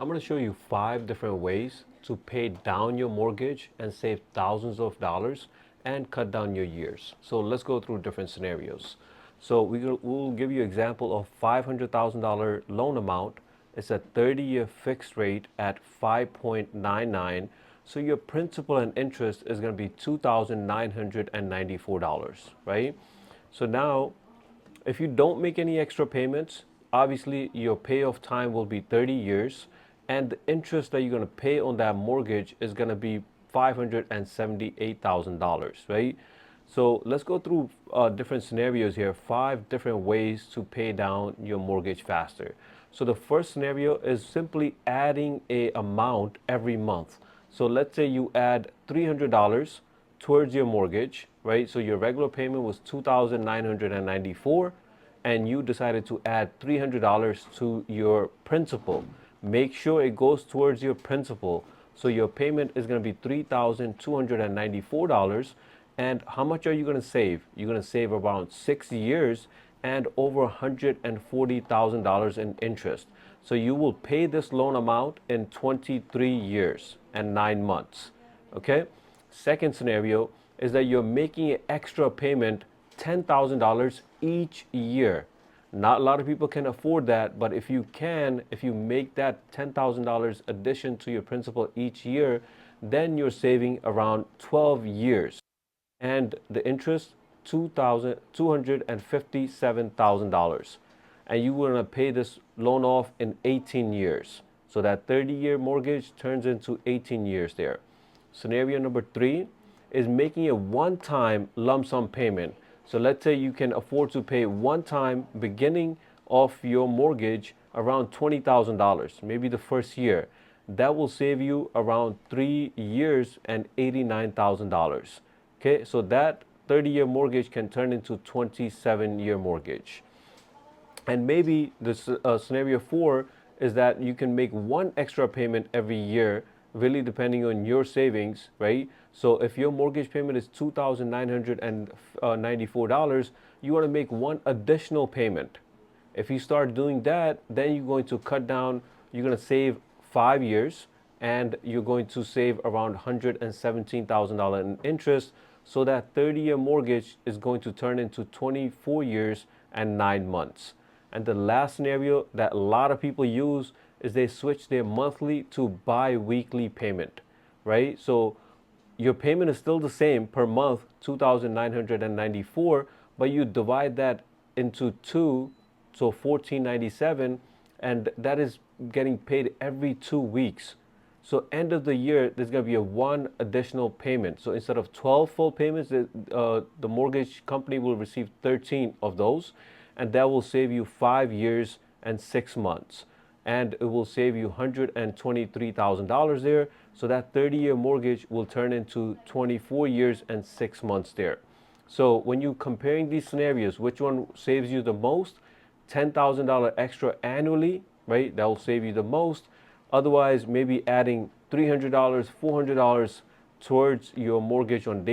I'm going to show you 5 different ways to pay down your mortgage and save thousands of dollars and cut down your years. So let's go through different scenarios. So we'll give you example of $500,000 loan amount. It's a 30-year fixed rate at 5.99. So your principal and interest is going to be $2,994, right? So now if you don't make any extra payments, obviously your payoff time will be 30 years and the interest that you're going to pay on that mortgage is going to be $578,000, right? So let's go through different scenarios here, 5 different ways to pay down your mortgage faster. So the first scenario is simply adding a amount every month. So let's say you add $300 towards your mortgage, right? So your regular payment was $2,994 and you decided to add $300 to your principal. Make sure it goes towards your principal. So your payment is going to be $3,294. And how much are you going to save? You're going to save around 6 years and over $140,000 in interest. So you will pay this loan amount in 23 years and 9 months. Okay? Second scenario is that you're making an extra payment $10,000 each year. Not a lot of people can afford that, but if you can, if you make that $10,000 addition to your principal each year, then you're saving around 12 years. And the interest, $257,000. And you want to pay this loan off in 18 years. So that 30-year mortgage turns into 18 years there. Scenario number 3 is making a one-time lump sum payment. So let's say you can afford to pay one time beginning of your mortgage around $20,000, maybe the first year. That will save you around 3 years and $89,000. Okay, so that 30-year mortgage can turn into 27-year mortgage. And maybe this scenario 4 is that you can make one extra payment every year, really depending on your savings, right? So if your mortgage payment is $2,994, you want to make one additional payment. If you start doing that, then you're going to cut down, you're going to save 5 years and you're going to save around $117,000 in interest. So that 30-year mortgage is going to turn into 24 years and 9 months. And the last scenario that a lot of people use is they switch their monthly to bi-weekly payment, right? So your payment is still the same per month, $2,994, but you divide that into 2, so $1,497, and that is getting paid every 2 weeks. So end of the year, there's going to be a one additional payment. So instead of 12 full payments, the mortgage company will receive 13 of those, and that will save you 5 years and 6 months. And it will save you $123,000 there. So that 30-year mortgage will turn into 24 years and 6 months there. So when you're comparing these scenarios, which one saves you the most? $10,000 extra annually, right? That will save you the most. Otherwise, maybe adding $300, $400 towards your mortgage on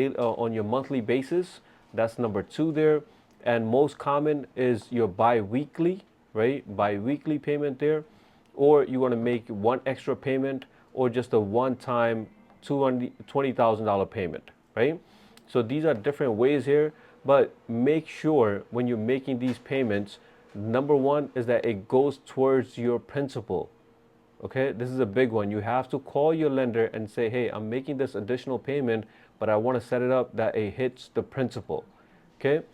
your monthly basis. That's number 2 there. And most common is your bi-weekly, right? Bi-weekly payment there. Or you want to make one extra payment or just a one-time $20,000 payment, right? So these are different ways here, but make sure when you're making these payments, number 1 is that it goes towards your principal. Okay, this is a big one. You have to call your lender and say, hey, I'm making this additional payment, but I want to set it up that it hits the principal. Okay,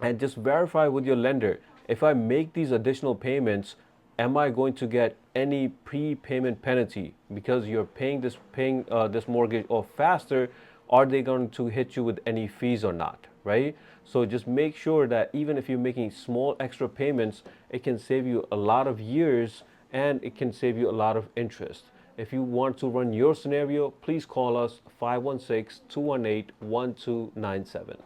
and just verify with your lender, if I make these additional payments, am I going to get any prepayment penalty because you're paying this mortgage off faster? Are they going to hit you with any fees or not, right? So just make sure that even if you're making small extra payments, it can save you a lot of years and it can save you a lot of interest. If you want to run your scenario, please call us 516-218-1297.